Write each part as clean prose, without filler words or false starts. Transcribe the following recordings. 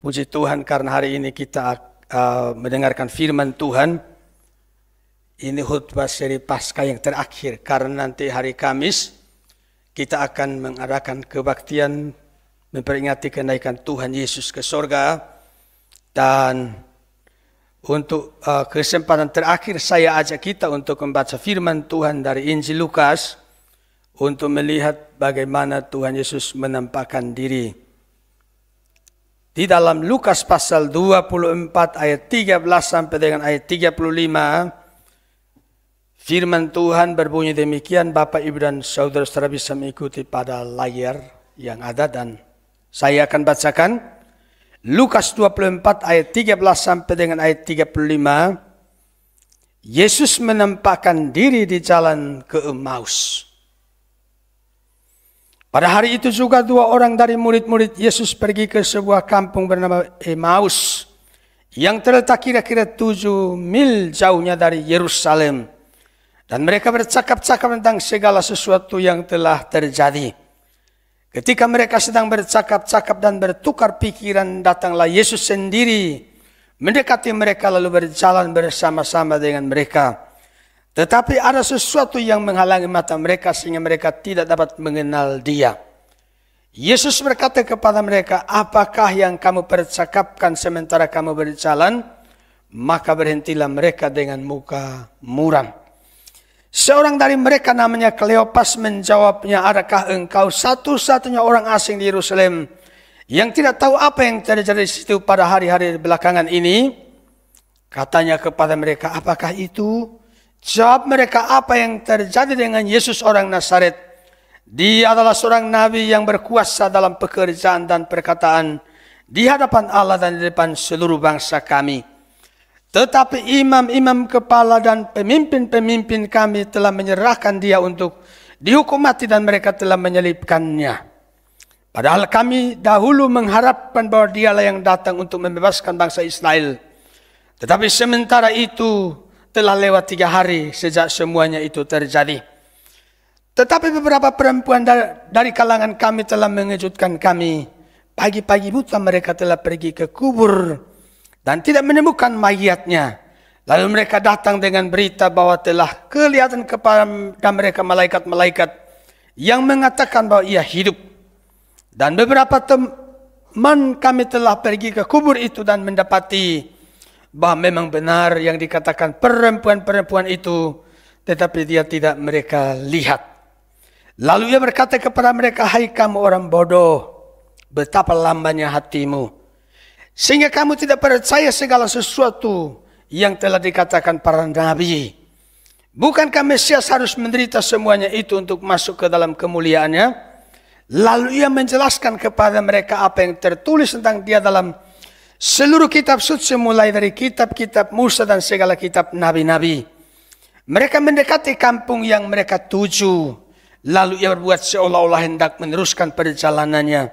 Puji Tuhan karena hari ini kita mendengarkan firman Tuhan. Ini khutbah seri Paskah yang terakhir karena nanti hari Kamis kita akan mengadakan kebaktian memperingati kenaikan Tuhan Yesus ke sorga. Dan untuk kesempatan terakhir saya ajak kita untuk membaca firman Tuhan dari Injil Lukas untuk melihat bagaimana Tuhan Yesus menampakkan diri. Di dalam Lukas pasal 24 ayat 13 sampai dengan ayat 35, firman Tuhan berbunyi demikian. Bapak, Ibu, dan saudara-saudara bisa mengikuti pada layar yang ada dan saya akan bacakan. Lukas 24 ayat 13 sampai dengan ayat 35. Yesus menampakkan diri di jalan ke Emmaus. Pada hari itu juga dua orang dari murid-murid Yesus pergi ke sebuah kampung bernama Emmaus yang terletak kira-kira 7 mil jauhnya dari Yerusalem. Dan mereka bercakap-cakap tentang segala sesuatu yang telah terjadi. Ketika mereka sedang bercakap-cakap dan bertukar pikiran, datanglah Yesus sendiri mendekati mereka lalu berjalan bersama-sama dengan mereka. Tetapi ada sesuatu yang menghalangi mata mereka sehingga mereka tidak dapat mengenal Dia. Yesus berkata kepada mereka, "Apakah yang kamu percakapkan sementara kamu berjalan?" Maka berhentilah mereka dengan muka muram. Seorang dari mereka namanya Kleopas menjawabnya, "Adakah engkau satu-satunya orang asing di Yerusalem yang tidak tahu apa yang terjadi di situ pada hari-hari belakangan ini?" Katanya kepada mereka, "Apakah itu?" Jawab mereka, "Apa yang terjadi dengan Yesus orang Nazaret? Dia adalah seorang nabi yang berkuasa dalam pekerjaan dan perkataan di hadapan Allah dan di depan seluruh bangsa kami. Tetapi imam-imam kepala dan pemimpin-pemimpin kami telah menyerahkan dia untuk dihukum mati dan mereka telah menyelibkannya. Padahal kami dahulu mengharapkan bahwa dialah yang datang untuk membebaskan bangsa Israel. Tetapi sementara itu telah lewat 3 hari sejak semuanya itu terjadi. Tetapi beberapa perempuan dari kalangan kami telah mengejutkan kami. Pagi-pagi buta mereka telah pergi ke kubur dan tidak menemukan mayatnya. Lalu mereka datang dengan berita bahwa telah kelihatan kepada mereka malaikat-malaikat yang mengatakan bahwa ia hidup. Dan beberapa teman kami telah pergi ke kubur itu dan mendapati bahwa memang benar yang dikatakan perempuan-perempuan itu, tetapi dia tidak mereka lihat. Lalu ia berkata kepada mereka, "Hai kamu orang bodoh, betapa lambannya hatimu, sehingga kamu tidak percaya segala sesuatu yang telah dikatakan para nabi. Bukankah Mesias harus menderita semuanya itu untuk masuk ke dalam kemuliaannya?" Lalu ia menjelaskan kepada mereka apa yang tertulis tentang dia dalam seluruh kitab suci, mulai dari kitab-kitab Musa dan segala kitab nabi-nabi. Mereka mendekati kampung yang mereka tuju. Lalu ia berbuat seolah-olah hendak meneruskan perjalanannya.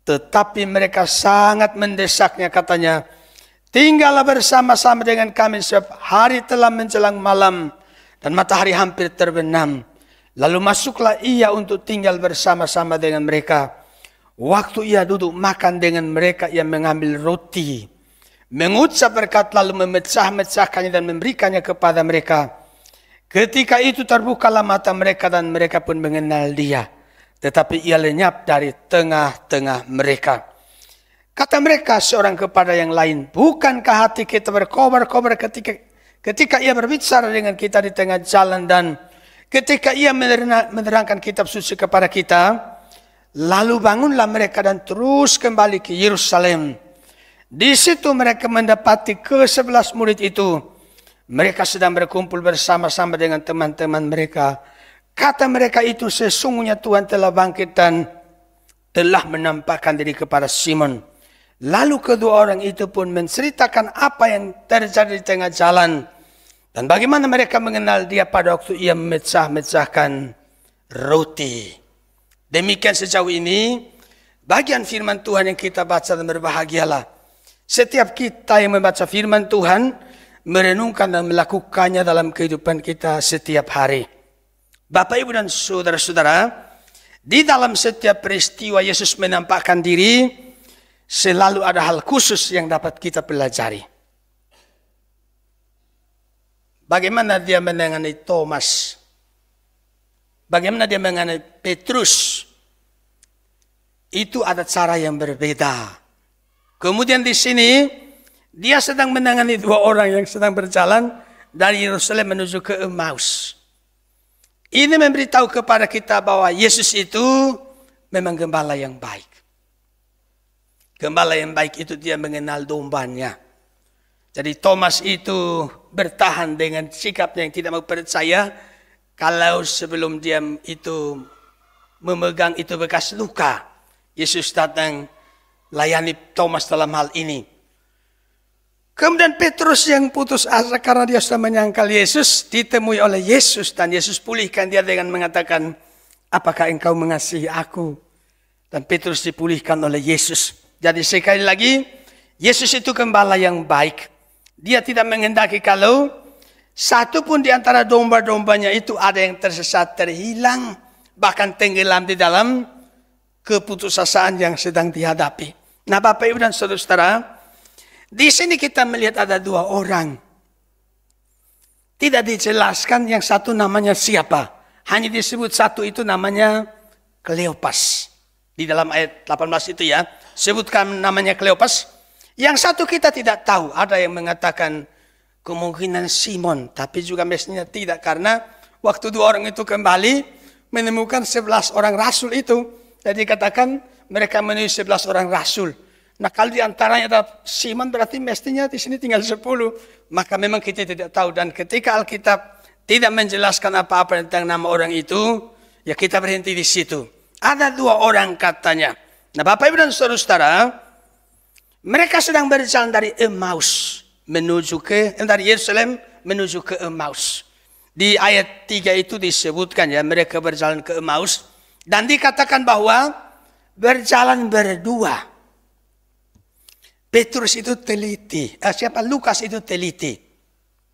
Tetapi mereka sangat mendesaknya, katanya, "Tinggallah bersama-sama dengan kami sebab hari telah menjelang malam dan matahari hampir terbenam." Lalu masuklah ia untuk tinggal bersama-sama dengan mereka. Waktu ia duduk makan dengan mereka, ia mengambil roti, mengucap berkat, lalu memecah-mecahkannya dan memberikannya kepada mereka. Ketika itu terbukalah mata mereka dan mereka pun mengenal dia. Tetapi ia lenyap dari tengah-tengah mereka. Kata mereka seorang kepada yang lain, "Bukankah hati kita berkobar-kobar ketika ia berbicara dengan kita di tengah jalan dan ketika ia menerangkan kitab suci kepada kita?" Lalu bangunlah mereka dan terus kembali ke Yerusalem. Di situ mereka mendapati ke-11 murid itu. Mereka sedang berkumpul bersama-sama dengan teman-teman mereka. Kata mereka itu, "Sesungguhnya Tuhan telah bangkit dan telah menampakkan diri kepada Simon." Lalu kedua orang itu pun menceritakan apa yang terjadi di tengah jalan dan bagaimana mereka mengenal dia pada waktu ia memecah-mecahkan roti. Demikian sejauh ini bagian firman Tuhan yang kita baca, dan berbahagialah setiap kita yang membaca firman Tuhan, merenungkan dan melakukannya dalam kehidupan kita setiap hari. Bapak, Ibu, dan saudara-saudara, di dalam setiap peristiwa Yesus menampakkan diri, selalu ada hal khusus yang dapat kita pelajari. Bagaimana dia menangani Thomas? Bagaimana dia menangani Petrus? Itu ada cara yang berbeda. Kemudian di sini dia sedang menangani dua orang yang sedang berjalan dari Yerusalem menuju ke Emmaus. Ini memberitahu kepada kita bahwa Yesus itu memang gembala yang baik. Gembala yang baik itu dia mengenal dombanya. Jadi Thomas itu bertahan dengan sikapnya yang tidak mau percaya. Kalau sebelum dia itu memegang itu bekas luka, Yesus datang layani Thomas dalam hal ini. Kemudian Petrus yang putus asa karena dia sudah menyangkal Yesus, ditemui oleh Yesus dan Yesus pulihkan dia dengan mengatakan, apakah engkau mengasihi aku? Dan Petrus dipulihkan oleh Yesus. Jadi sekali lagi, Yesus itu gembala yang baik. Dia tidak menghendaki kalau satu pun di antara domba-dombanya itu ada yang tersesat, terhilang, bahkan tenggelam di dalam keputusasaan yang sedang dihadapi. Nah, Bapak Ibu dan Saudara, di sini kita melihat ada dua orang. Tidak dijelaskan yang satu namanya siapa. Hanya disebut satu itu namanya Kleopas. Di dalam ayat 18 itu ya, sebutkan namanya Kleopas. Yang satu kita tidak tahu, ada yang mengatakan kemungkinan Simon, tapi juga mestinya tidak, karena waktu dua orang itu kembali menemukan 11 orang rasul itu. Jadi katakan mereka menuju 11 orang rasul. Nah, kalau di antaranya ada Simon berarti mestinya di sini tinggal 10. Maka memang kita tidak tahu, dan ketika Alkitab tidak menjelaskan apa-apa tentang nama orang itu, ya kita berhenti di situ. Ada dua orang katanya. Nah, Bapak Ibu dan Saudara, mereka sedang berjalan dari Emmaus menuju dari Yerusalem menuju ke Emmaus. Di ayat 3 itu disebutkan ya, mereka berjalan ke Emmaus dan dikatakan bahwa berjalan berdua. Petrus itu teliti, Lukas itu teliti.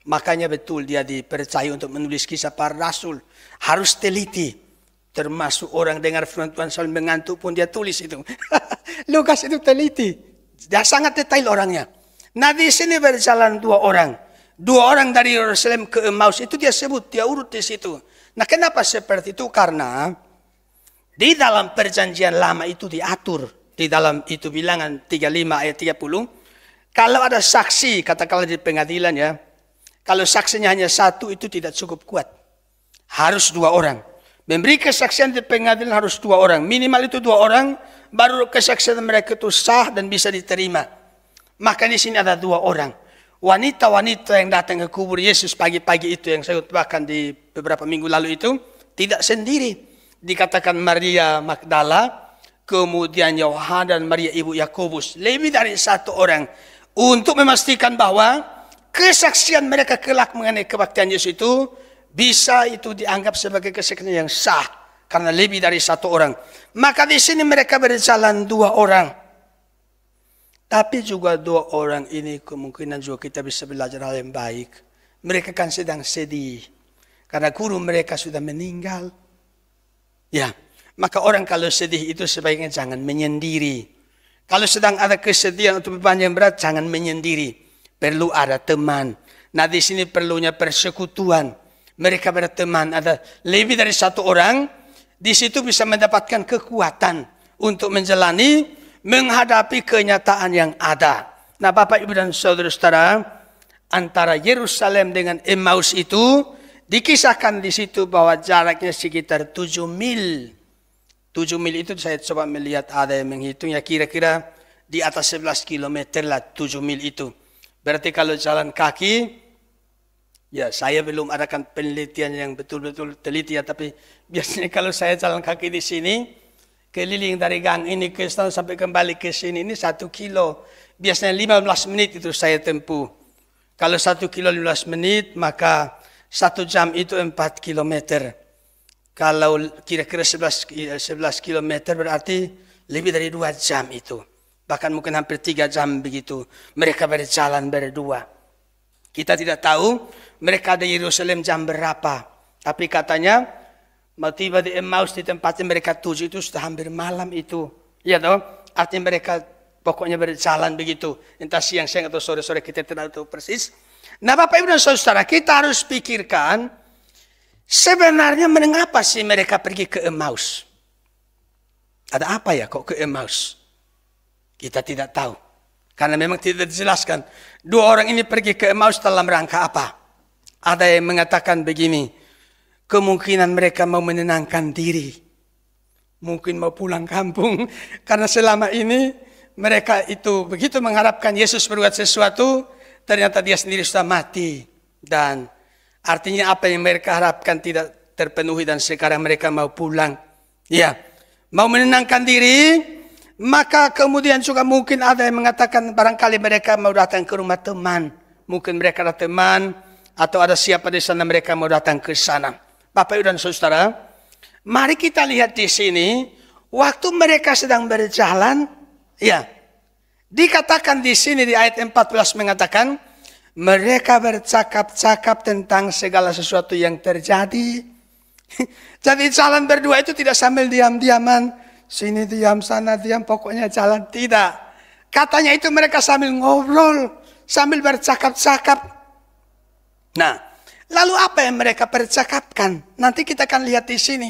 Makanya betul dia dipercaya untuk menulis kisah para rasul. Harus teliti. Termasuk orang dengar firman Tuhan sambil mengantuk pun dia tulis itu. Lukas itu teliti. Dia sangat detail orangnya. Nah, di sini berjalan dua orang. Dua orang dari Yerusalem ke Emmaus itu dia sebut, dia urut di situ. Nah, kenapa seperti itu? Karena di dalam perjanjian lama itu diatur. Di dalam itu bilangan 35 ayat 30. Kalau ada saksi, katakanlah di pengadilan ya. Kalau saksinya hanya satu itu tidak cukup kuat. Harus dua orang. Memberi kesaksian di pengadilan harus dua orang. Minimal itu dua orang. Baru kesaksian mereka itu sah dan bisa diterima. Maka di sini ada dua orang. Wanita-wanita yang datang ke kubur Yesus pagi-pagi itu yang saya utbahkan di beberapa minggu lalu itu tidak sendiri. Dikatakan Maria Magdala, kemudian Yohana dan Maria ibu Yakobus. Lebih dari satu orang. Untuk memastikan bahwa kesaksian mereka kelak mengenai kebaktian Yesus itu bisa itu dianggap sebagai kesaksian yang sah. Karena lebih dari satu orang. Maka di sini mereka berjalan dua orang. Tapi juga dua orang ini kemungkinan juga kita bisa belajar hal yang baik. Mereka kan sedang sedih. Karena guru mereka sudah meninggal. Ya, maka orang kalau sedih itu sebaiknya jangan menyendiri. Kalau sedang ada kesedihan atau beban yang berat, jangan menyendiri. Perlu ada teman. Nah, di sini perlunya persekutuan. Mereka berteman, ada lebih dari satu orang. Di situ bisa mendapatkan kekuatan untuk menjalani, menghadapi kenyataan yang ada. Nah, Bapak, Ibu, dan Saudara-saudara, antara Yerusalem dengan Emmaus itu dikisahkan di situ bahwa jaraknya sekitar 7 mil. 7 mil itu saya coba melihat ada yang menghitungnya kira-kira di atas 11 km lah 7 mil itu. Berarti kalau jalan kaki, ya, saya belum adakan penelitian yang betul-betul teliti ya, tapi biasanya kalau saya jalan kaki di sini, keliling dari gang ini ke sana sampai kembali ke sini, ini 1 kilo. Biasanya 15 menit itu saya tempuh. Kalau 1 kilo 15 menit, maka 1 jam itu 4 kilometer. Kalau kira-kira 11 kilometer berarti lebih dari 2 jam itu. Bahkan mungkin hampir 3 jam begitu. Mereka berjalan berdua. Kita tidak tahu mereka di Yerusalem jam berapa. Tapi katanya mau tiba di Emmaus di tempatnya mereka tuju itu sudah hampir malam itu. Ya toh? Artinya mereka Pokoknya berjalan begitu. Entah siang-siang atau sore-sore, kita tidak tahu persis. Nah Bapak Ibu dan Saudara, kita harus pikirkan sebenarnya mengapa sih mereka pergi ke Emmaus? Ada apa ya kok ke Emmaus? Kita tidak tahu. Karena memang tidak dijelaskan. Dua orang ini pergi ke Emmaus dalam rangka apa? Ada yang mengatakan begini, kemungkinan mereka mau menenangkan diri. Mungkin mau pulang kampung. Karena selama ini mereka itu begitu mengharapkan Yesus berbuat sesuatu, ternyata dia sendiri sudah mati. Dan artinya apa yang mereka harapkan tidak terpenuhi dan sekarang mereka mau pulang. Ya, mau menenangkan diri, maka kemudian juga mungkin ada yang mengatakan barangkali mereka mau datang ke rumah teman. Mungkin mereka ada teman atau ada siapa di sana mereka mau datang ke sana. Bapak Ibu dan Saudara, mari kita lihat di sini, waktu mereka sedang berjalan, ya, dikatakan di sini di ayat 14 mengatakan mereka bercakap-cakap tentang segala sesuatu yang terjadi. Jadi jalan berdua itu tidak sambil diam-diaman, sini diam, sana diam, pokoknya jalan, tidak. Katanya itu mereka sambil ngobrol, sambil bercakap-cakap. Nah, lalu apa yang mereka percakapkan? Nanti kita akan lihat di sini.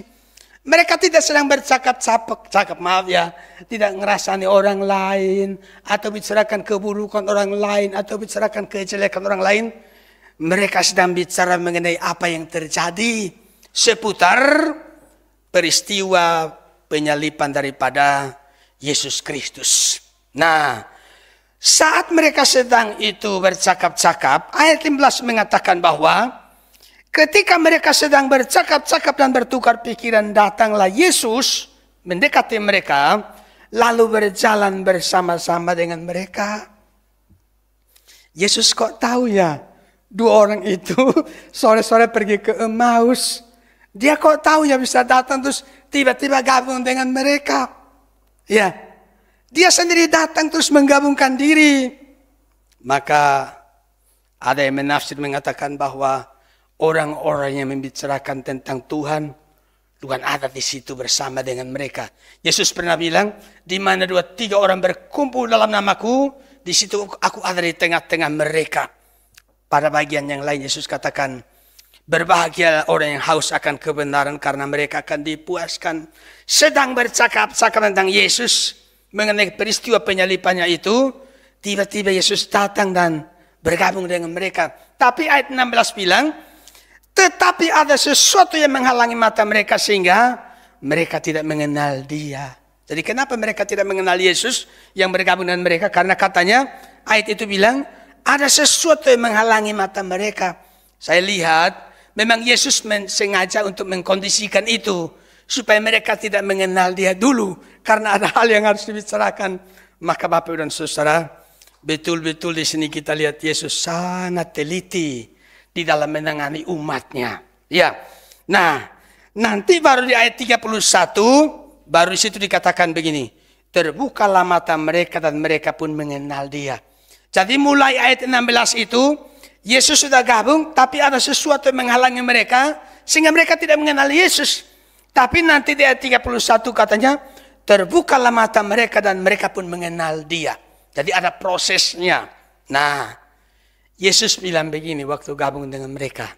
Mereka tidak sedang bercakap-cakap, maaf ya, tidak ngerasani orang lain, atau bicarakan keburukan orang lain, atau bicarakan kejelekan orang lain. Mereka sedang bicara mengenai apa yang terjadi seputar peristiwa penyaliban daripada Yesus Kristus. Nah, saat mereka sedang itu bercakap-cakap, ayat 15 mengatakan bahwa ketika mereka sedang bercakap-cakap dan bertukar pikiran, datanglah Yesus mendekati mereka, lalu berjalan bersama-sama dengan mereka. Yesus kok tahu ya, dua orang itu sore-sore pergi ke Emmaus. Dia kok tahu ya bisa datang terus tiba-tiba gabung dengan mereka. Ya, dia sendiri datang terus menggabungkan diri. Maka ada yang menafsir mengatakan bahwa orang-orang yang membicarakan tentang Tuhan, Tuhan ada di situ bersama dengan mereka. Yesus pernah bilang, di mana 2-3 orang berkumpul dalam namaku, di situ aku ada di tengah-tengah mereka. Pada bagian yang lain Yesus katakan, berbahagia orang yang haus akan kebenaran karena mereka akan dipuaskan. Sedang bercakap-cakap tentang Yesus mengenai peristiwa penyalipannya itu, tiba-tiba Yesus datang dan bergabung dengan mereka. Tapi ayat 16 bilang, tetapi ada sesuatu yang menghalangi mata mereka sehingga mereka tidak mengenal dia. Jadi kenapa mereka tidak mengenal Yesus yang bergabung dengan mereka? Karena katanya ayat itu bilang ada sesuatu yang menghalangi mata mereka. Saya lihat memang Yesus sengaja untuk mengkondisikan itu supaya mereka tidak mengenal dia dulu. Karena ada hal yang harus dibicarakan. Maka Bapak dan Saudara, betul-betul di sini kita lihat Yesus sangat teliti di dalam menangani umatnya. Ya. Nah, nanti baru di ayat 31, baru di situ dikatakan begini. Terbukalah mata mereka dan mereka pun mengenal dia. Jadi mulai ayat 16 itu, Yesus sudah gabung, tapi ada sesuatu yang menghalangi mereka, sehingga mereka tidak mengenal Yesus. Tapi nanti di ayat 31 katanya, terbukalah mata mereka dan mereka pun mengenal dia. Jadi ada prosesnya. Nah, Yesus bilang begini waktu gabung dengan mereka.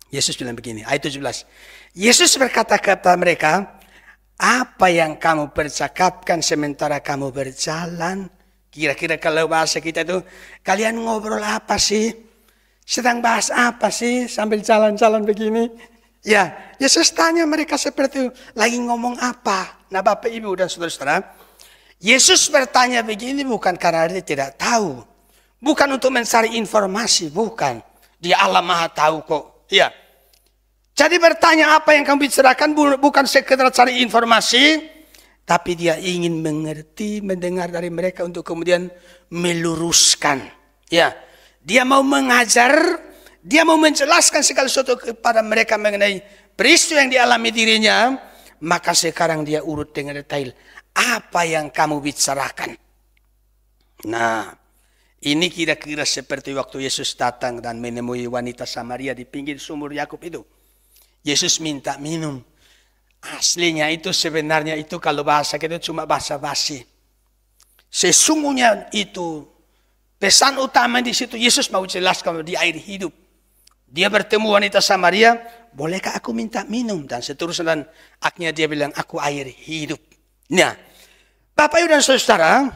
Yesus bilang begini, ayat 17. Yesus berkata kepada mereka, apa yang kamu percakapkan sementara kamu berjalan? Kira-kira kalau bahasa kita itu, kalian ngobrol apa sih? Sedang bahas apa sih sambil jalan-jalan begini? Ya, Yesus tanya mereka seperti itu, lagi ngomong apa? Nah Bapak Ibu dan Saudara-saudara, Yesus bertanya begini bukan karena dia tidak tahu. Bukan untuk mencari informasi, bukan. Dia Allah Maha tahu kok. Ya. Jadi bertanya apa yang kamu bicarakan bukan sekedar cari informasi, tapi dia ingin mengerti, mendengar dari mereka untuk kemudian meluruskan. Ya. Dia mau mengajar, dia mau menjelaskan segala sesuatu kepada mereka mengenai peristiwa yang dialami dirinya, maka sekarang dia urut dengan detail. Apa yang kamu bicarakan? Nah, ini kira-kira seperti waktu Yesus datang dan menemui wanita Samaria di pinggir sumur Yakub itu. Yesus minta minum. Aslinya itu sebenarnya itu kalau bahasa kita cuma basa-basi. Sesungguhnya itu pesan utama di situ Yesus mau jelaskan di air hidup. Dia bertemu wanita Samaria, bolehkah aku minta minum? Dan seterusnya, dan akhirnya dia bilang, aku air hidup. Nah, Bapak Ibu dan Saudara,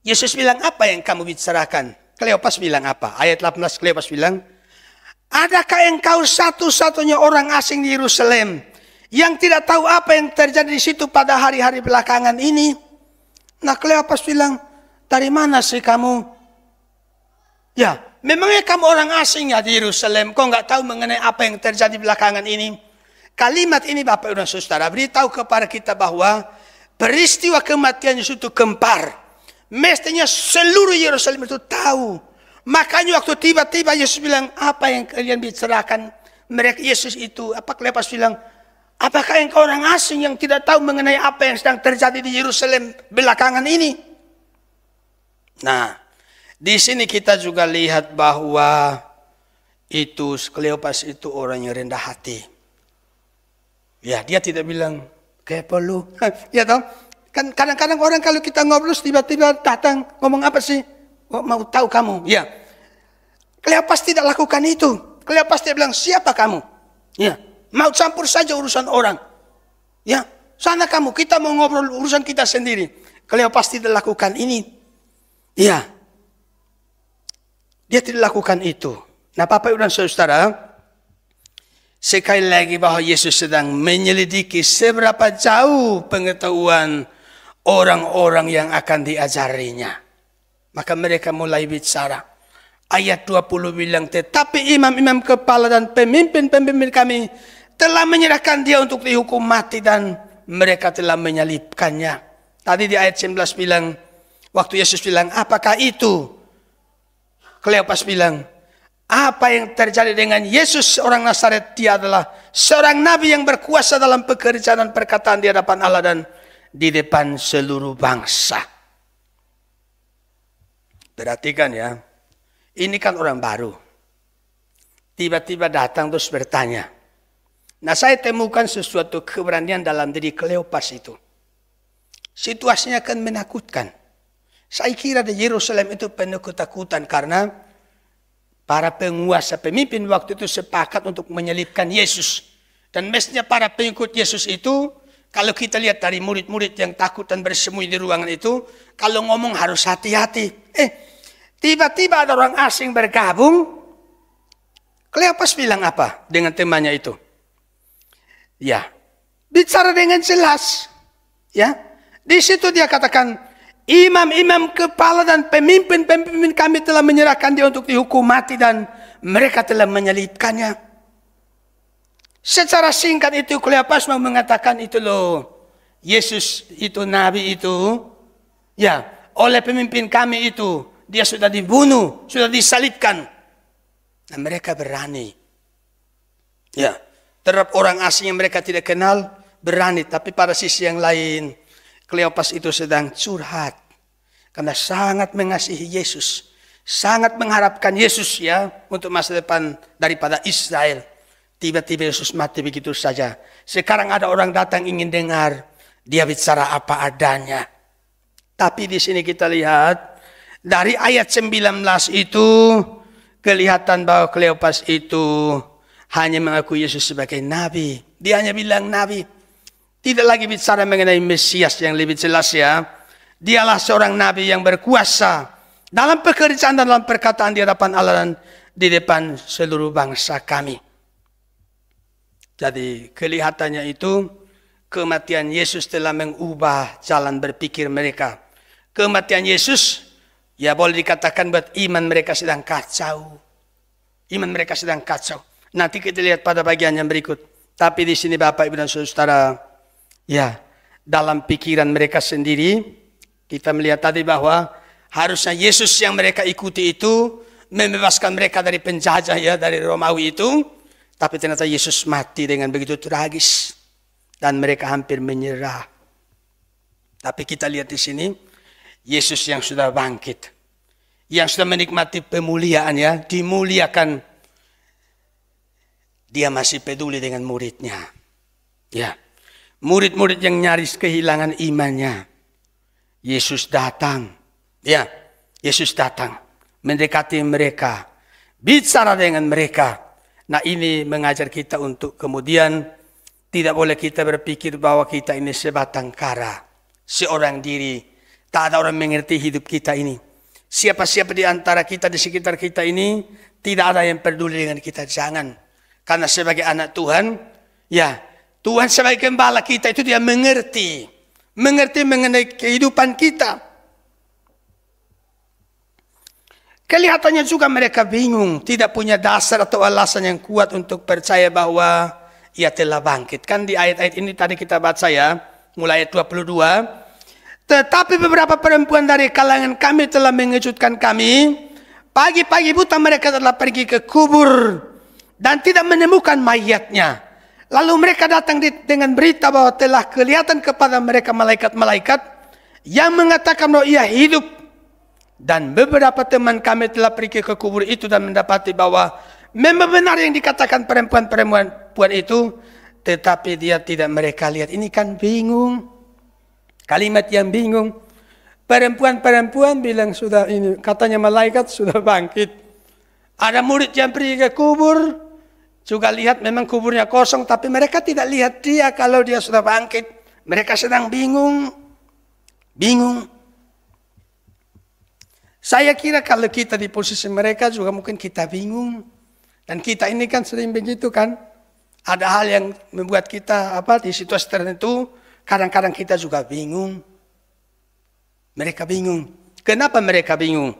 Yesus bilang, apa yang kamu bicarakan? Kleopas bilang apa? Ayat 18 Kleopas bilang, adakah engkau satu-satunya orang asing di Yerusalem yang tidak tahu apa yang terjadi di situ pada hari-hari belakangan ini? Nah, Kleopas bilang, dari mana sih kamu? Ya, memangnya kamu orang asing ya di Yerusalem? Kau nggak tahu mengenai apa yang terjadi belakangan ini? Kalimat ini Bapak Ibu dan Saudara beritahu kepada kita bahwa peristiwa kematian Yesus itu gempar. Mestinya seluruh Yerusalem itu tahu. Makanya waktu tiba-tiba Yesus bilang, apa yang kalian bicarakan? Mereka Yesus itu, apa Kleopas bilang, apakah engkau orang asing yang tidak tahu mengenai apa yang sedang terjadi di Yerusalem belakangan ini? Nah, di sini kita juga lihat bahwa itu Kleopas itu orang yang rendah hati. Ya, dia tidak bilang kayak perlu. Ya toh? Kan kadang-kadang orang kalau kita ngobrol tiba-tiba datang ngomong apa sih? Oh, mau tahu kamu? Ya. Kleopas tidak lakukan itu. Kleopas dia bilang, siapa kamu? Ya, mau campur saja urusan orang. Ya, sana kamu, kita mau ngobrol urusan kita sendiri. Kleopas tidak lakukan ini. Ya. Dia tidak lakukan itu. Nah, Bapak Ibu dan Saudara, sekali lagi bahwa Yesus sedang menyelidiki seberapa jauh pengetahuan orang-orang yang akan diajarinya. Maka mereka mulai bicara. Ayat 20 bilang, tetapi imam-imam kepala dan pemimpin-pemimpin kami telah menyerahkan dia untuk dihukum mati dan mereka telah menyalibkannya. Tadi di ayat 19 bilang, waktu Yesus bilang, apakah itu? Kleopas bilang, apa yang terjadi dengan Yesus orang Nazaret? Dia adalah seorang nabi yang berkuasa dalam pekerjaan dan perkataan di hadapan Allah dan di depan seluruh bangsa. Perhatikan ya, ini kan orang baru. Tiba-tiba datang terus bertanya. Nah, saya temukan sesuatu keberanian dalam diri Kleopas itu. Situasinya kan menakutkan. Saya kira di Yerusalem itu penuh ketakutan karena para penguasa pemimpin waktu itu sepakat untuk menyalibkan Yesus. Dan mestinya para pengikut Yesus itu, kalau kita lihat dari murid-murid yang takut dan bersembunyi di ruangan itu, kalau ngomong harus hati-hati. Tiba-tiba ada orang asing bergabung. Kleopas bilang apa dengan temannya itu? Ya, bicara dengan jelas. Ya, di situ dia katakan, imam-imam kepala dan pemimpin-pemimpin kami telah menyerahkan dia untuk dihukum mati dan mereka telah menyalibkannya. Secara singkat itu Kleopas mau mengatakan itu loh, Yesus itu nabi itu, ya, oleh pemimpin kami itu dia sudah dibunuh, sudah disalibkan. Dan mereka berani. Ya, terhadap orang asing yang mereka tidak kenal berani, tapi pada sisi yang lain Kleopas itu sedang curhat karena sangat mengasihi Yesus, sangat mengharapkan Yesus ya untuk masa depan daripada Israel. Tiba-tiba Yesus mati begitu saja. Sekarang ada orang datang ingin dengar dia bicara apa adanya. Tapi di sini kita lihat dari ayat 19 itu kelihatan bahwa Kleopas itu hanya mengaku Yesus sebagai nabi. Dia hanya bilang nabi. Tidak lagi bicara mengenai Mesias yang lebih jelas ya. Dialah seorang nabi yang berkuasa dalam pekerjaan dan dalam perkataan di hadapan Allah dan di depan seluruh bangsa kami. Jadi kelihatannya itu kematian Yesus telah mengubah jalan berpikir mereka. Kematian Yesus ya boleh dikatakan buat iman mereka sedang kacau. Iman mereka sedang kacau. Nanti kita lihat pada bagian yang berikut. Tapi di sini Bapak Ibu dan Saudara, ya, dalam pikiran mereka sendiri, kita melihat tadi bahwa harusnya Yesus yang mereka ikuti itu membebaskan mereka dari penjajah ya, dari Romawi itu. Tapi ternyata Yesus mati dengan begitu tragis. Dan mereka hampir menyerah. Tapi kita lihat di sini, Yesus yang sudah bangkit. Yang sudah menikmati pemuliaan ya, dimuliakan. Dia masih peduli dengan muridnya. Ya. Murid-murid yang nyaris kehilangan imannya. Yesus datang. Ya, Yesus datang. Mendekati mereka. Bicara dengan mereka. Nah, ini mengajar kita untuk kemudian tidak boleh kita berpikir bahwa kita ini sebatang kara. Seorang diri. Tak ada orang mengerti hidup kita ini. Siapa-siapa di antara kita, di sekitar kita ini, tidak ada yang peduli dengan kita. Jangan. Karena sebagai anak Tuhan, ya, Tuhan sebagai gembala kita itu dia mengerti. Mengerti mengenai kehidupan kita. Kelihatannya juga mereka bingung. Tidak punya dasar atau alasan yang kuat untuk percaya bahwa ia telah bangkit. Kan di ayat-ayat ini tadi kita baca ya. Mulai ayat 22. Tetapi beberapa perempuan dari kalangan kami telah mengejutkan kami. Pagi-pagi buta mereka telah pergi ke kubur. Dan tidak menemukan mayatnya. Lalu mereka datang dengan berita bahwa telah kelihatan kepada mereka malaikat-malaikat yang mengatakan bahwa ia hidup. Dan beberapa teman kami telah pergi ke kubur itu dan mendapati bahwa memang benar yang dikatakan perempuan itu. Tetapi dia tidak mereka lihat. Ini kan bingung. Kalimat yang bingung. Perempuan bilang sudah ini. Katanya malaikat sudah bangkit. Ada murid yang pergi ke kubur. Juga lihat memang kuburnya kosong. Tapi mereka tidak lihat dia kalau dia sudah bangkit. Mereka sedang bingung. Bingung. Saya kira kalau kita di posisi mereka juga mungkin kita bingung. Dan kita ini kan sering begitu kan. Ada hal yang membuat kita di situasi tertentu. Kadang-kadang kita juga bingung. Mereka bingung. Kenapa mereka bingung?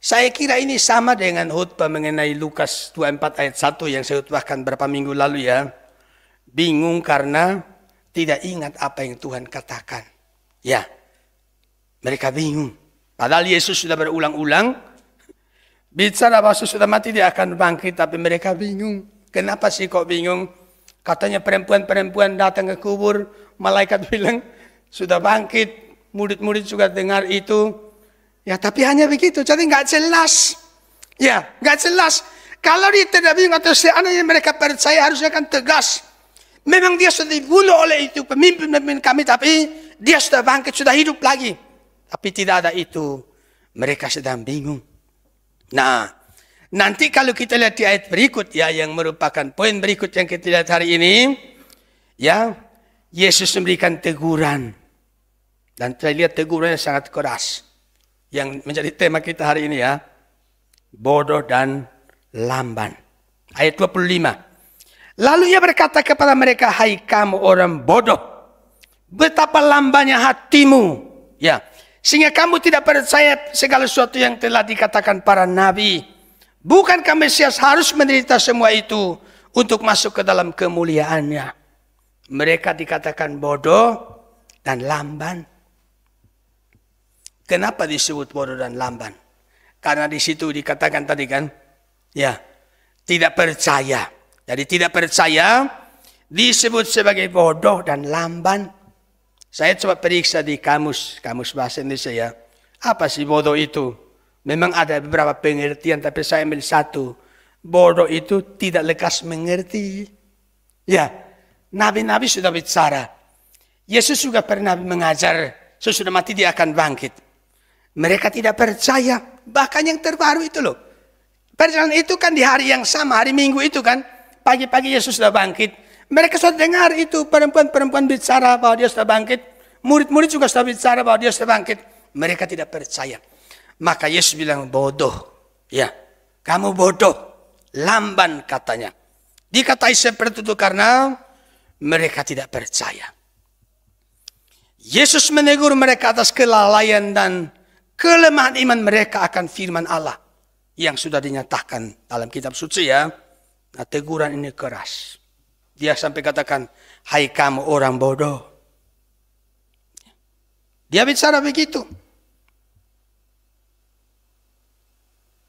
Saya kira ini sama dengan khutbah mengenai Lukas 24 ayat 1 yang saya khutbahkan beberapa minggu lalu ya. Bingung karena tidak ingat apa yang Tuhan katakan. Ya. Mereka bingung. Padahal Yesus sudah berulang-ulang bicara bahwa sudah mati dia akan bangkit. Tapi mereka bingung. Kenapa sih kok bingung? Katanya perempuan datang ke kubur. Malaikat bilang sudah bangkit. Murid-murid juga dengar itu. Ya tapi hanya begitu. Jadi nggak jelas. Ya nggak jelas. Kalau dia tidak bingung atau seandainya mereka percaya harusnya kan tegas. Memang dia sudah dibunuh oleh itu pemimpin kami. Tapi dia sudah bangkit. Sudah hidup lagi. Tapi tidak ada itu. Mereka sedang bingung. Nah, nanti kalau kita lihat di ayat berikut ya, yang merupakan poin berikut yang kita lihat hari ini, ya, Yesus memberikan teguran. Dan saya lihat tegurannya sangat keras. Yang menjadi tema kita hari ini ya, bodoh dan lamban. Ayat 25. Lalu ia berkata kepada mereka, hai kamu orang bodoh, betapa lambannya hatimu. Ya. Sehingga kamu tidak percaya segala sesuatu yang telah dikatakan para nabi. Bukankah Mesias harus menderita semua itu untuk masuk ke dalam kemuliaannya? Mereka dikatakan bodoh dan lamban. Kenapa disebut bodoh dan lamban? Karena di situ dikatakan tadi kan, ya, tidak percaya. Jadi tidak percaya disebut sebagai bodoh dan lamban. Saya coba periksa di kamus bahasa Indonesia ya. Apa sih bodoh itu? Memang ada beberapa pengertian, tapi saya ambil satu. Bodoh itu tidak lekas mengerti. Ya, nabi-nabi sudah bicara. Yesus juga pernah mengajar, sesudah mati dia akan bangkit. Mereka tidak percaya. Bahkan yang terbaru itu loh. Perjalanan itu kan di hari yang sama, hari Minggu itu kan. Pagi-pagi Yesus sudah bangkit. Mereka sudah dengar itu perempuan-perempuan bicara bahwa dia sudah bangkit. Murid-murid juga sudah bicara bahwa dia sudah bangkit. Mereka tidak percaya. Maka Yesus bilang bodoh. Ya, kamu bodoh. Lamban katanya. Dikatai seperti itu karena mereka tidak percaya. Yesus menegur mereka atas kelalaian dan kelemahan iman mereka akan firman Allah. Yang sudah dinyatakan dalam kitab suci ya. Nah, teguran ini keras. Dia sampai katakan, hai kamu orang bodoh. Dia bicara begitu.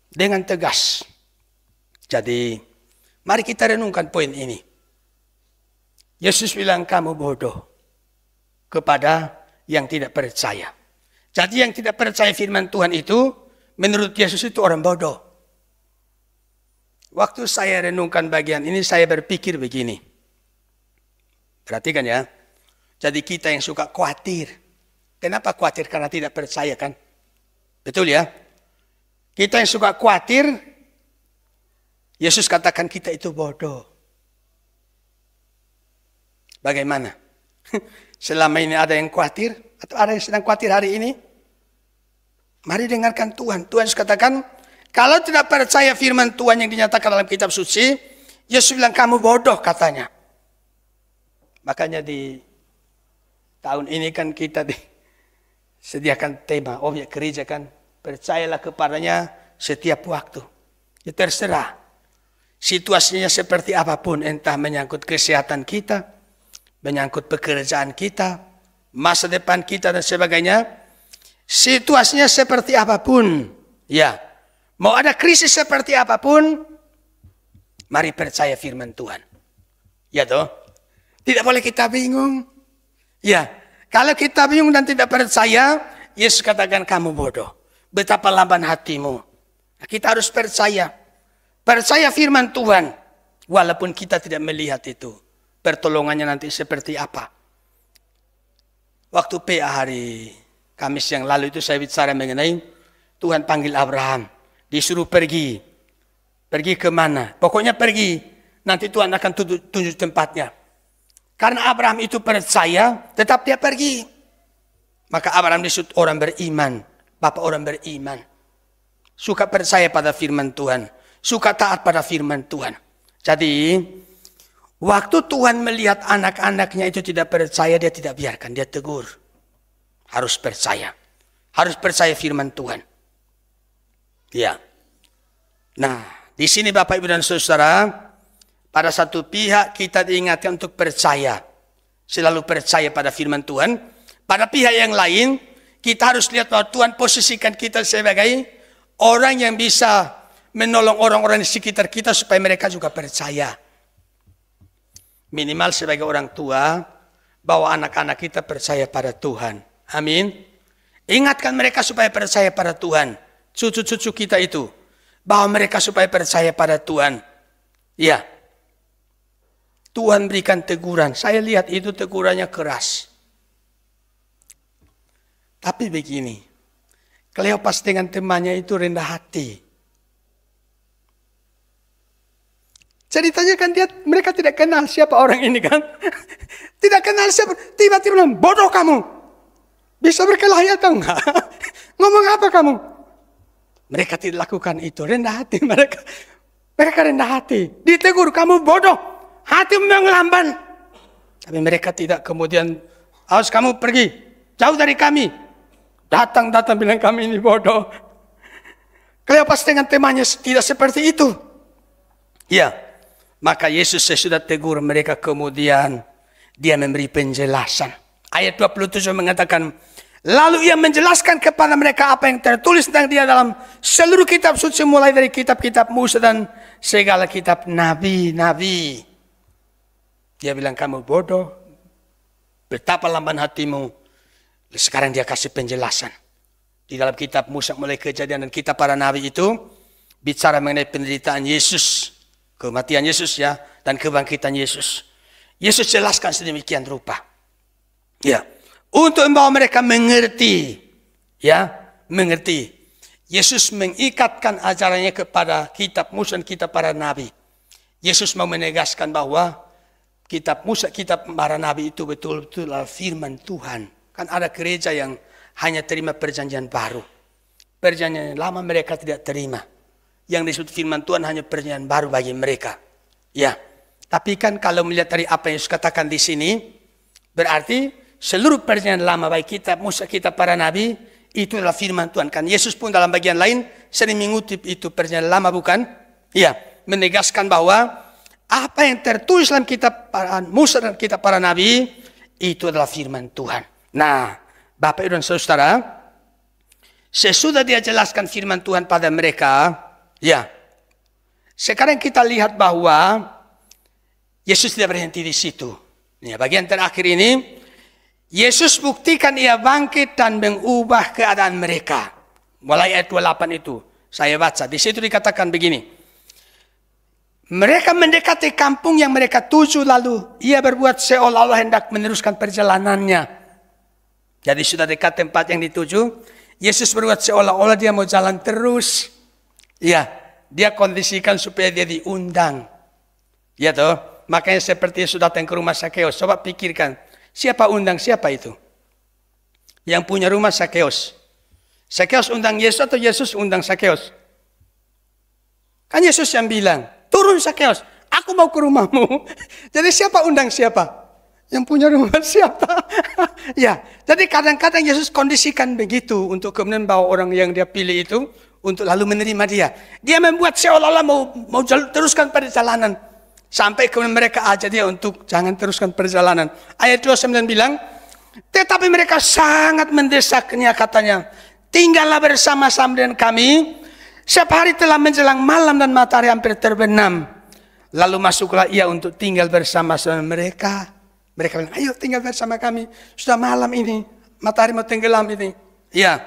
Dengan tegas. Jadi, mari kita renungkan poin ini. Yesus bilang kamu bodoh. Kepada yang tidak percaya. Jadi yang tidak percaya firman Tuhan itu, menurut Yesus itu orang bodoh. Waktu saya renungkan bagian ini, saya berpikir begini. Perhatikan ya. Jadi kita yang suka khawatir. Kenapa khawatir? Karena tidak percaya kan? Betul ya? Kita yang suka khawatir, Yesus katakan kita itu bodoh. Bagaimana? Selama ini ada yang khawatir? Atau ada yang sedang khawatir hari ini? Mari dengarkan Tuhan. Tuhan katakan, kalau tidak percaya firman Tuhan yang dinyatakan dalam kitab suci, Yesus bilang kamu bodoh katanya. Makanya di tahun ini kan kita disediakan tema objek gereja kan. Percayalah kepadanya setiap waktu. Ya terserah. Situasinya seperti apapun. Entah menyangkut kesehatan kita, menyangkut pekerjaan kita, masa depan kita dan sebagainya. Situasinya seperti apapun. Ya. Mau ada krisis seperti apapun, mari percaya firman Tuhan. Ya toh? Tidak boleh kita bingung. Ya. Kalau kita bingung dan tidak percaya, Yesus katakan kamu bodoh. Betapa lamban hatimu. Kita harus percaya. Percaya firman Tuhan. Walaupun kita tidak melihat itu. Pertolongannya nanti seperti apa. Waktu PA hari Kamis yang lalu itu saya bicara mengenai Tuhan panggil Abraham. Disuruh pergi. Pergi kemana? Pokoknya pergi. Nanti Tuhan akan tunjuk tempatnya. Karena Abraham itu percaya, tetap dia pergi. Maka Abraham disebut orang beriman. Bapak orang beriman. Suka percaya pada firman Tuhan. Suka taat pada firman Tuhan. Jadi, waktu Tuhan melihat anak-anaknya itu tidak percaya, dia tidak biarkan. Dia tegur. Harus percaya. Harus percaya firman Tuhan. Ya. Nah, di sini Bapak Ibu dan Saudara, pada satu pihak kita diingatkan untuk percaya. Selalu percaya pada firman Tuhan. Pada pihak yang lain, kita harus lihat bahwa Tuhan posisikan kita sebagai orang yang bisa menolong orang-orang di sekitar kita supaya mereka juga percaya. Minimal sebagai orang tua, bahwa anak-anak kita percaya pada Tuhan. Amin. Ingatkan mereka supaya percaya pada Tuhan. Cucu-cucu kita itu. Bahwa mereka supaya percaya pada Tuhan. Ya. Tuhan berikan teguran. Saya lihat itu tegurannya keras. Tapi begini. Kleopas dengan temannya itu rendah hati. Ceritanya kan mereka tidak kenal siapa orang ini kan. Tidak kenal siapa. Tiba-tiba bilang, bodoh kamu. Bisa berkelahi atau enggak? Ngomong apa kamu? Mereka tidak lakukan itu. Rendah hati mereka. Mereka rendah hati. Ditegur, kamu bodoh. Hati memang lamban. Tapi mereka tidak kemudian, awas kamu pergi. Jauh dari kami. Datang bilang kami ini bodoh. Kleopas dengan temannya tidak seperti itu. Ya. Maka Yesus sesudah tegur mereka kemudian dia memberi penjelasan. Ayat 27 mengatakan, lalu ia menjelaskan kepada mereka apa yang tertulis tentang dia dalam seluruh kitab suci mulai dari kitab-kitab Musa dan segala kitab nabi-nabi. Dia bilang kamu bodoh, betapa lamban hatimu. Sekarang dia kasih penjelasan. Di dalam kitab Musa mulai Kejadian dan kitab para nabi itu bicara mengenai penderitaan Yesus, kematian Yesus ya, dan kebangkitan Yesus. Yesus jelaskan sedemikian rupa. Ya, untuk membawa mereka mengerti, ya, mengerti. Yesus mengikatkan ajarannya kepada kitab Musa dan kitab para nabi. Yesus mau menegaskan bahwa kitab Musa, kitab para nabi itu betul-betul firman Tuhan. Kan ada gereja yang hanya terima perjanjian baru. Perjanjian lama mereka tidak terima. Yang disebut firman Tuhan hanya perjanjian baru bagi mereka. Ya, tapi kan kalau melihat dari apa yang Yesus katakan di sini, berarti seluruh perjanjian lama baik kitab Musa, kitab para nabi itu adalah firman Tuhan. Kan Yesus pun dalam bagian lain sering mengutip itu perjanjian lama bukan? Ya, menegaskan bahwa apa yang tertulis dalam kitab Musa dan kitab para nabi itu adalah firman Tuhan. Nah, Bapak Ibu dan Saudara, sesudah dia jelaskan firman Tuhan pada mereka, ya, sekarang kita lihat bahwa Yesus tidak berhenti di situ. Ya, bagian terakhir ini, Yesus buktikan ia bangkit dan mengubah keadaan mereka. Mulai ayat 28 itu, saya baca. Di situ dikatakan begini. Mereka mendekati kampung yang mereka tuju, lalu ia berbuat seolah-olah hendak meneruskan perjalanannya. Jadi sudah dekat tempat yang dituju, Yesus berbuat seolah-olah dia mau jalan terus. Ya, dia kondisikan supaya dia diundang. Ya toh, makanya seperti sudah datang ke rumah Sakeus. Coba pikirkan, siapa undang siapa itu? Yang punya rumah Sakeus. Sakeus undang Yesus atau Yesus undang Sakeus? Kan Yesus yang bilang, turun Sakeus, aku mau ke rumahmu. Jadi siapa undang siapa? Yang punya rumah siapa? Ya, jadi kadang-kadang Yesus kondisikan begitu untuk kemudian bawa orang yang dia pilih itu untuk lalu menerima dia. Dia membuat seolah-olah mau teruskan perjalanan. Sampai kemudian mereka ajak dia untuk jangan teruskan perjalanan. Ayat 29 bilang, tetapi mereka sangat mendesaknya, katanya, tinggallah bersama-sama dengan kami. Setiap hari telah menjelang malam dan matahari hampir terbenam. Lalu masuklah ia untuk tinggal bersama-sama mereka. Mereka bilang, ayo tinggal bersama kami. Sudah malam ini, matahari mau tenggelam ini. Ya,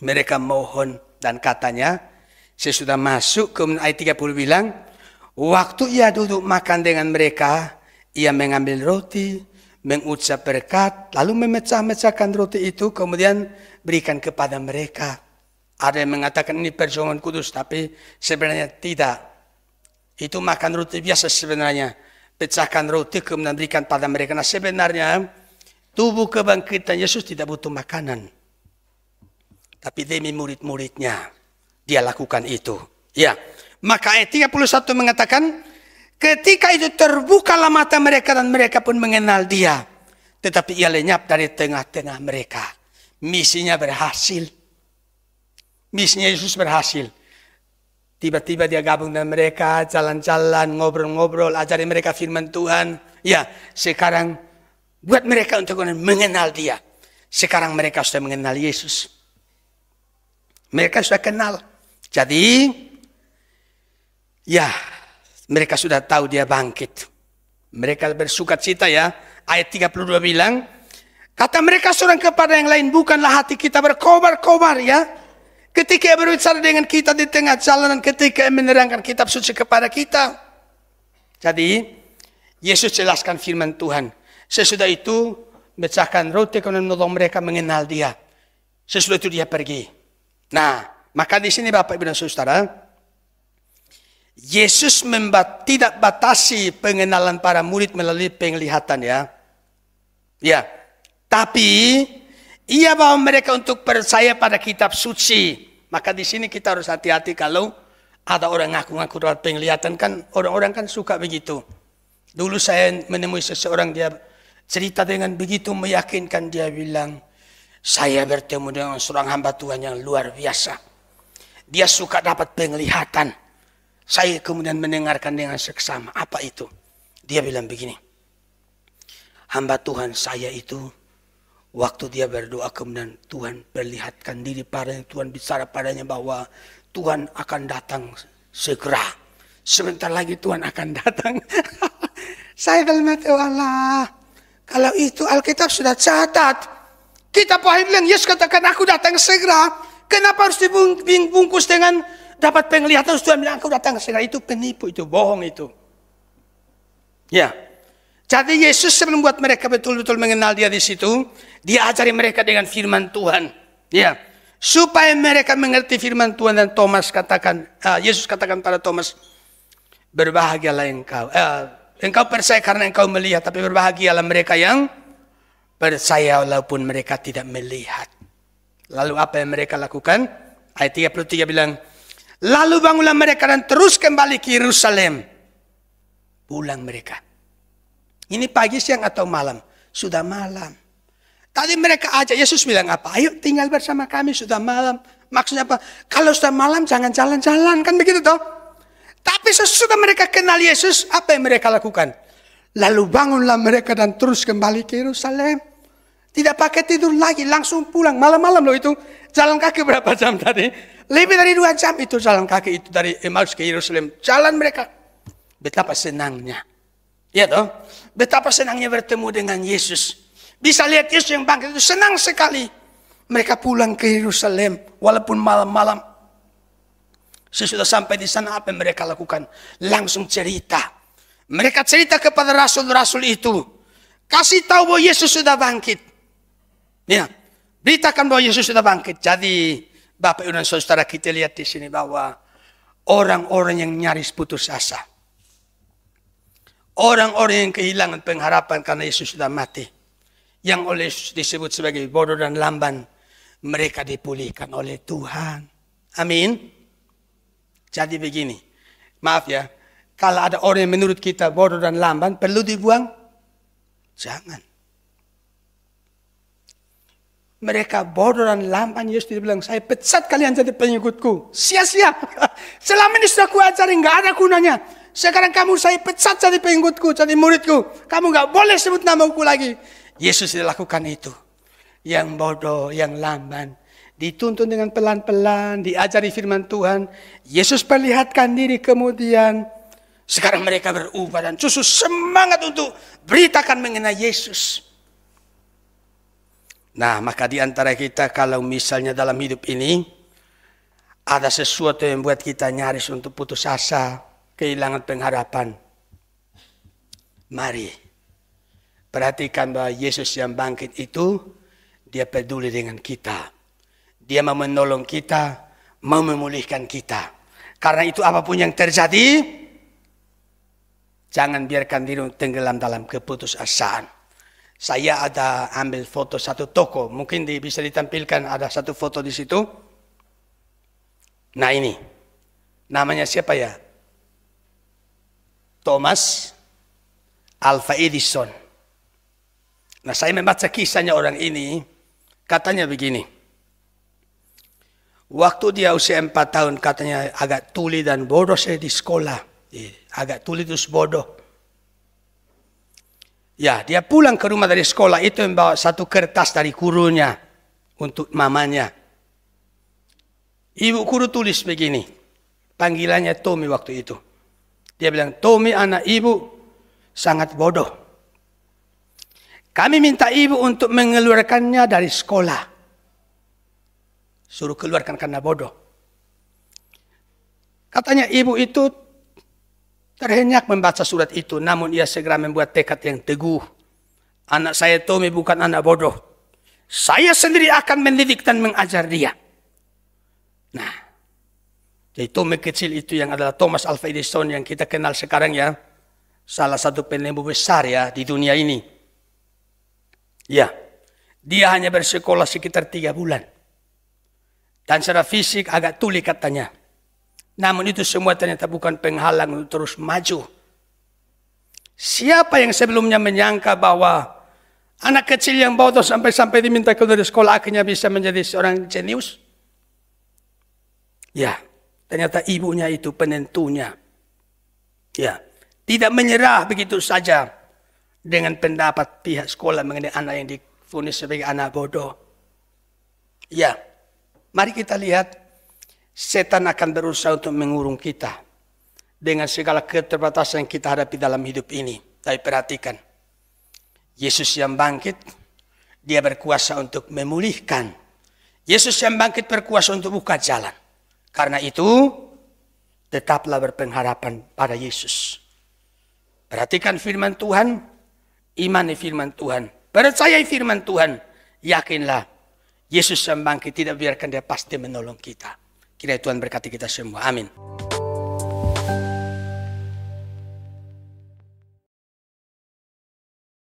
mereka mohon dan katanya, sesudah masuk ke ayat 30 bilang, waktu ia duduk makan dengan mereka, ia mengambil roti, mengucap berkat, lalu memecah-mecahkan roti itu, kemudian berikan kepada mereka. Ada yang mengatakan ini perjamuan kudus, tapi sebenarnya tidak. Itu makan roti biasa sebenarnya. Pecahkan roti kemudian berikan pada mereka. Nah sebenarnya tubuh kebangkitan Yesus tidak butuh makanan. Tapi demi murid-muridnya dia lakukan itu. Ya, maka ayat 31 mengatakan, ketika itu terbukalah mata mereka dan mereka pun mengenal dia. Tetapi ia lenyap dari tengah-tengah mereka. Misinya berhasil. Misinya Yesus berhasil. Tiba-tiba dia gabung dengan mereka, jalan-jalan, ngobrol-ngobrol, ajari mereka firman Tuhan. Ya, sekarang buat mereka untuk mengenal dia. Sekarang mereka sudah mengenal Yesus. Mereka sudah kenal. Jadi, ya, mereka sudah tahu dia bangkit. Mereka bersukacita ya. Ayat 32 bilang, kata mereka seorang kepada yang lain, bukanlah hati kita berkobar-kobar ya. Ketika ia berbicara dengan kita di tengah jalanan, ketika ia menerangkan kitab suci kepada kita. Jadi, Yesus jelaskan firman Tuhan. Sesudah itu, mecahkan roti, kemudian menolong mereka mengenal dia. Sesudah itu dia pergi. Nah, maka di sini Bapak Ibu dan Saudara, Yesus tidak batasi pengenalan para murid melalui penglihatan ya. Ya, tapi ia bawa mereka untuk percaya pada kitab suci. Maka di sini kita harus hati-hati kalau ada orang ngaku-ngaku dapat penglihatan, kan orang-orang kan suka begitu. Dulu saya menemui seseorang, dia cerita dengan begitu meyakinkan, dia bilang, saya bertemu dengan seorang hamba Tuhan yang luar biasa. Dia suka dapat penglihatan. Saya kemudian mendengarkan dengan seksama. Apa itu? Dia bilang begini, hamba Tuhan saya itu, waktu dia berdoa kemudian Tuhan perlihatkan diri padanya, Tuhan bicara padanya bahwa Tuhan akan datang segera. Sebentar lagi Tuhan akan datang. Saya dalam hati, Allah, kalau itu Alkitab sudah catat. Kita paham bilang, Yesus katakan aku datang segera. Kenapa harus dibungkus dengan dapat penglihatan? Tuhan bilang aku datang segera. Itu penipu, itu bohong itu. Ya. Jadi Yesus sebelum buat mereka betul-betul mengenal dia di situ, dia ajari mereka dengan firman Tuhan. Ya, supaya mereka mengerti firman Tuhan. Dan Thomas katakan, Yesus katakan pada Thomas, berbahagialah engkau. Engkau percaya karena engkau melihat, tapi berbahagialah mereka yang percaya walaupun mereka tidak melihat. Lalu apa yang mereka lakukan? Ayat 33 bilang, lalu bangunlah mereka dan terus kembali ke Yerusalem. Pulang mereka. Ini pagi, siang, atau malam? Sudah malam. Tadi mereka ajak, Yesus bilang apa? Ayo tinggal bersama kami, sudah malam. Maksudnya apa? Kalau sudah malam jangan jalan-jalan, kan begitu toh? Tapi sesudah mereka kenal Yesus, apa yang mereka lakukan? Lalu bangunlah mereka dan terus kembali ke Yerusalem. Tidak pakai tidur lagi, langsung pulang. Malam-malam loh itu. Jalan kaki berapa jam tadi? Lebih dari 2 jam itu jalan kaki itu dari Emmaus ke Yerusalem. Jalan mereka. Betapa senangnya. Ya toh, betapa senangnya bertemu dengan Yesus. Bisa lihat Yesus yang bangkit itu senang sekali. Mereka pulang ke Yerusalem walaupun malam-malam. Sesudah sampai di sana apa yang mereka lakukan? Langsung cerita. Mereka cerita kepada rasul-rasul itu. Kasih tahu bahwa Yesus sudah bangkit. Ya, beritakan bahwa Yesus sudah bangkit. Jadi Bapak Ibu dan Saudara, kita lihat di sini bahwa orang-orang yang nyaris putus asa. Orang-orang yang kehilangan pengharapan karena Yesus sudah mati. Yang oleh disebut sebagai bodoh dan lamban. Mereka dipulihkan oleh Tuhan. Amin. Jadi begini, maaf ya, kalau ada orang yang menurut kita bodoh dan lamban, perlu dibuang? Jangan. Mereka bodoh dan lamban, Yesus bilang, saya pecat kalian jadi pengikutku. Sia-sia. Selama ini sudah kuajari, nggak ada gunanya. Sekarang kamu saya pecat jadi pengikutku, jadi muridku. Kamu nggak boleh sebut namaku lagi. Yesus tidak lakukan itu. Yang bodoh, yang lamban. Dituntun dengan pelan-pelan, diajari firman Tuhan. Yesus perlihatkan diri kemudian. Sekarang mereka berubah dan justru semangat untuk beritakan mengenai Yesus. Nah, maka di antara kita kalau misalnya dalam hidup ini ada sesuatu yang membuat kita nyaris untuk putus asa, kehilangan pengharapan. Mari perhatikan bahwa Yesus yang bangkit itu, dia peduli dengan kita. Dia mau menolong kita, mau memulihkan kita. Karena itu apapun yang terjadi, jangan biarkan diri tenggelam dalam keputusasaan. Saya ada ambil foto satu toko, mungkin bisa ditampilkan ada satu foto di situ. Nah ini, namanya siapa ya? Thomas Alva Edison. Nah saya membaca kisahnya orang ini, katanya begini. Waktu dia usia 4 tahun katanya agak tuli dan bodoh saya di sekolah. Agak tuli terus bodoh. Ya, dia pulang ke rumah dari sekolah itu membawa satu kertas dari gurunya untuk mamanya. Ibu guru tulis begini. Panggilannya Tommy waktu itu. Dia bilang, Tommy anak ibu sangat bodoh. Kami minta ibu untuk mengeluarkannya dari sekolah. Suruh keluarkan karena bodoh. Katanya ibu itu terhenyak membaca surat itu. Namun ia segera membuat tekad yang teguh. Anak saya Tommy bukan anak bodoh. Saya sendiri akan mendidik dan mengajar dia. Nah, jadi Tommy kecil itu yang adalah Thomas Alva Edison yang kita kenal sekarang ya. Salah satu penemu besar ya di dunia ini. Ya, dia hanya bersekolah sekitar 3 bulan. Dan secara fisik agak tuli katanya. Namun itu semua ternyata bukan penghalang untuk terus maju. Siapa yang sebelumnya menyangka bahwa anak kecil yang bodoh sampai diminta keluar dari sekolah akhirnya bisa menjadi seorang jenius? Ya, ternyata ibunya itu penentunya. Ya, tidak menyerah begitu saja dengan pendapat pihak sekolah mengenai anak yang divonis sebagai anak bodoh. Ya. Mari kita lihat, setan akan berusaha untuk mengurung kita dengan segala keterbatasan yang kita hadapi dalam hidup ini. Tapi perhatikan, Yesus yang bangkit, dia berkuasa untuk memulihkan. Yesus yang bangkit berkuasa untuk buka jalan. Karena itu, tetaplah berpengharapan pada Yesus. Perhatikan firman Tuhan, imani firman Tuhan, percayai firman Tuhan, yakinlah. Yesus yang bangkit tidak biarkan dia pasti menolong kita. Kiranya Tuhan berkati kita semua. Amin.